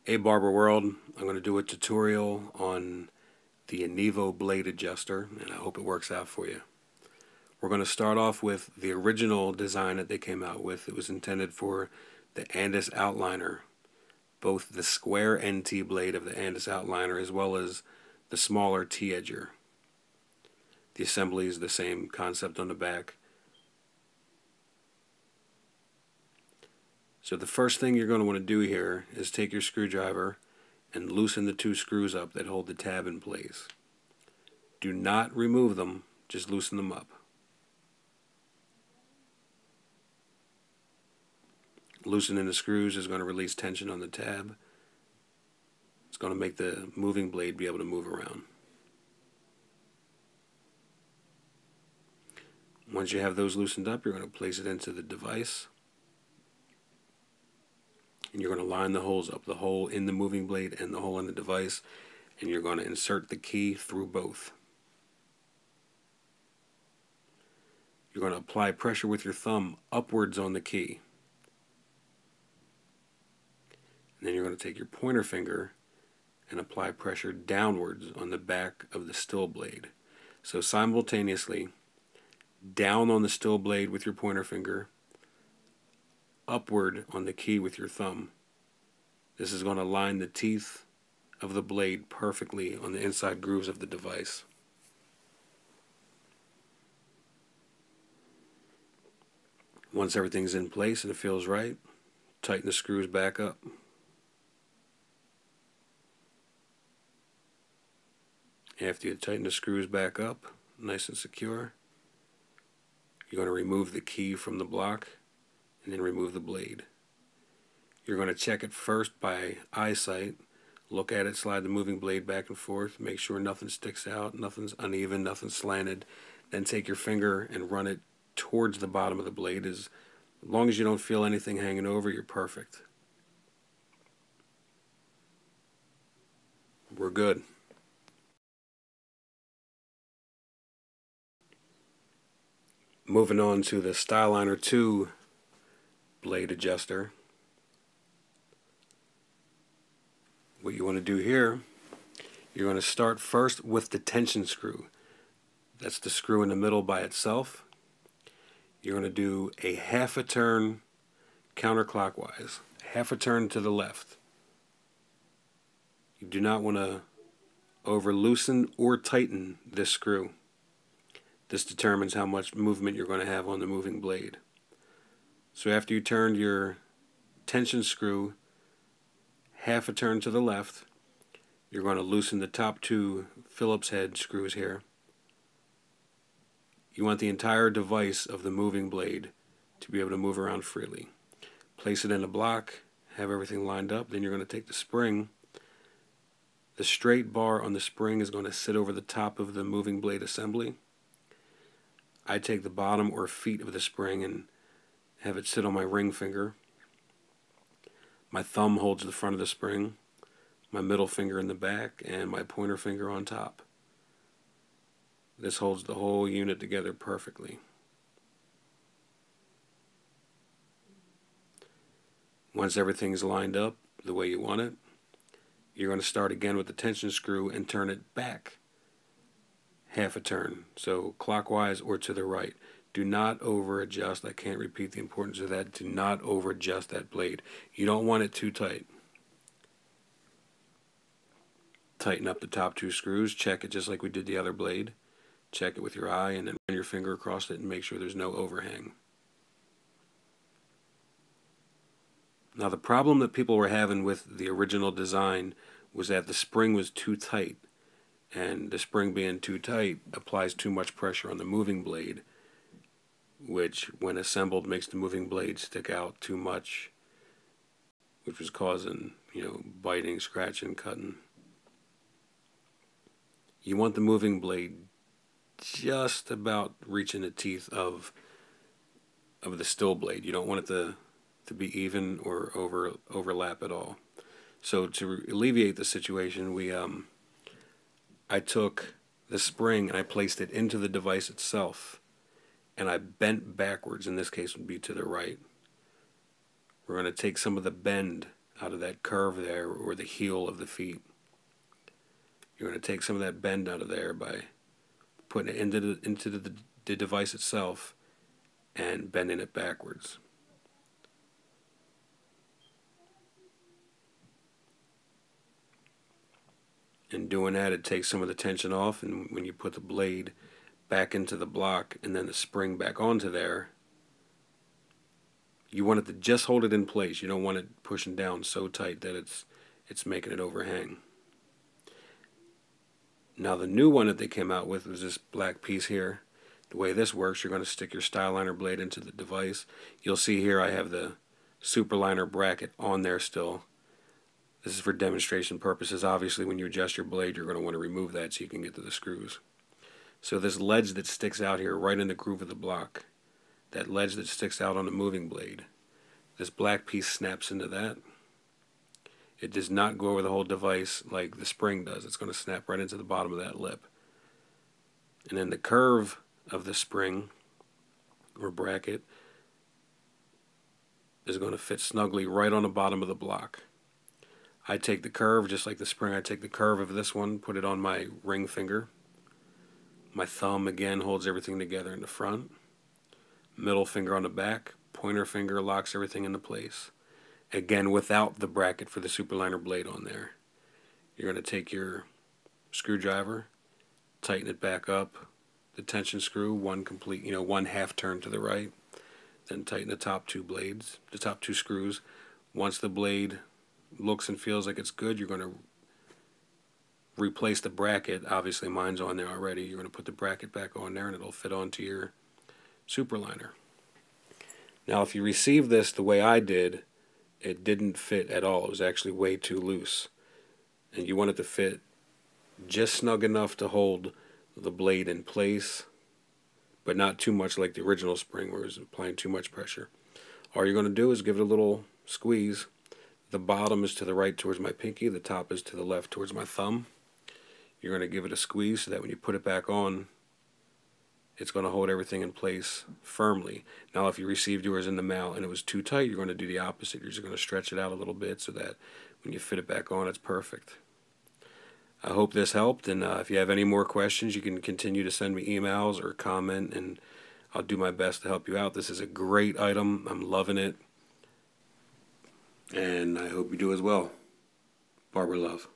Hey Barber World, I'm going to do a tutorial on the Anivo blade adjuster, and I hope it works out for you. We're going to start off with the original design that they came out with. It was intended for the Andis Outliner, both the square NT blade of the Andis Outliner as well as the smaller T-edger. The assembly is the same concept on the back. So the first thing you're going to want to do here is take your screwdriver and loosen the two screws up that hold the tab in place. Do not remove them, just loosen them up. Loosening the screws is going to release tension on the tab. It's going to make the moving blade be able to move around. Once you have those loosened up, you're going to place it into the device. And you're going to line the holes up, the hole in the moving blade and the hole in the device, and you're going to insert the key through both. You're going to apply pressure with your thumb upwards on the key. And then you're going to take your pointer finger and apply pressure downwards on the back of the still blade. So simultaneously, down on the still blade with your pointer finger, upward on the key with your thumb. This is going to line the teeth of the blade perfectly on the inside grooves of the device. Once everything's in place and it feels right, tighten the screws back up. After you tighten the screws back up, nice and secure, you're going to remove the key from the block and then remove the blade. You're going to check it first by eyesight. Look at it, slide the moving blade back and forth, make sure nothing sticks out, nothing's uneven, nothing's slanted. Then take your finger and run it towards the bottom of the blade. As long as you don't feel anything hanging over, you're perfect. We're good. Moving on to the Styliner 2 blade adjuster. What you want to do here, you're going to start first with the tension screw. That's the screw in the middle by itself. You're going to do a half a turn counterclockwise, half a turn to the left. You do not want to over loosen or tighten this screw. This determines how much movement you're going to have on the moving blade. So after you turned your tension screw half a turn to the left, you're going to loosen the top two Phillips head screws here. You want the entire device of the moving blade to be able to move around freely. Place it in a block, have everything lined up, then you're going to take the spring. The straight bar on the spring is going to sit over the top of the moving blade assembly. I take the bottom or feet of the spring and have it sit on my ring finger. My thumb holds the front of the spring, my middle finger in the back, and my pointer finger on top. This holds the whole unit together perfectly. Once everything's lined up the way you want it, you're going to start again with the tension screw and turn it back half a turn, so clockwise or to the right. Do not over adjust. I can't repeat the importance of that. Do not over adjust that blade. You don't want it too tight. Tighten up the top two screws. Check it just like we did the other blade. Check it with your eye and then run your finger across it and make sure there's no overhang. Now the problem that people were having with the original design was that the spring was too tight, and the spring being too tight applies too much pressure on the moving blade, which when assembled makes the moving blade stick out too much, which was causing, biting, scratching, cutting. You want the moving blade just about reaching the teeth of the still blade. You don't want it to be even or overlap at all. So to alleviate the situation, I took the spring and I placed it into the device itself, and I bent backwards. In this case, would be to the right. We're going to take some of the bend out of that curve there, or the heel of the feet. You're going to take some of that bend out of there by putting it into the device itself and bending it backwards. In doing that, it takes some of the tension off, and when you put the blade back into the block and then the spring back onto there, you want it to just hold it in place. You don't want it pushing down so tight that it's making it overhang. Now the new one that they came out with was this black piece here. The way this works, you're going to stick your Styliner blade into the device. You'll see here I have the Superliner bracket on there still. This is for demonstration purposes. Obviously, when you adjust your blade, you're going to want to remove that so you can get to the screws. So this ledge that sticks out here right in the groove of the block, that ledge that sticks out on the moving blade, this black piece snaps into that. It does not go over the whole device like the spring does. It's going to snap right into the bottom of that lip. And then the curve of the spring or bracket is going to fit snugly right on the bottom of the block. I take the curve, just like the spring, I take the curve of this one, put it on my ring finger. My thumb, again, holds everything together in the front. Middle finger on the back. Pointer finger locks everything into place. Again, without the bracket for the Superliner blade on there. You're going to take your screwdriver, tighten it back up, the tension screw, one half turn to the right, then tighten the top two blades, the top two screws. Once the blade looks and feels like it's good, you're going to replace the bracket. Obviously mine's on there already. You're going to put the bracket back on there and it'll fit onto your Superliner. Now if you receive this the way I did, it didn't fit at all. It was actually way too loose. And you want it to fit just snug enough to hold the blade in place, but not too much like the original spring where it was applying too much pressure. All you're going to do is give it a little squeeze. The bottom is to the right towards my pinky, the top is to the left towards my thumb. You're going to give it a squeeze so that when you put it back on, it's going to hold everything in place firmly. Now if you received yours in the mail and it was too tight, you're going to do the opposite. You're just going to stretch it out a little bit so that when you fit it back on, it's perfect. I hope this helped, and if you have any more questions, you can continue to send me emails or comment, and I'll do my best to help you out. This is a great item. I'm loving it, and I hope you do as well. Barber love.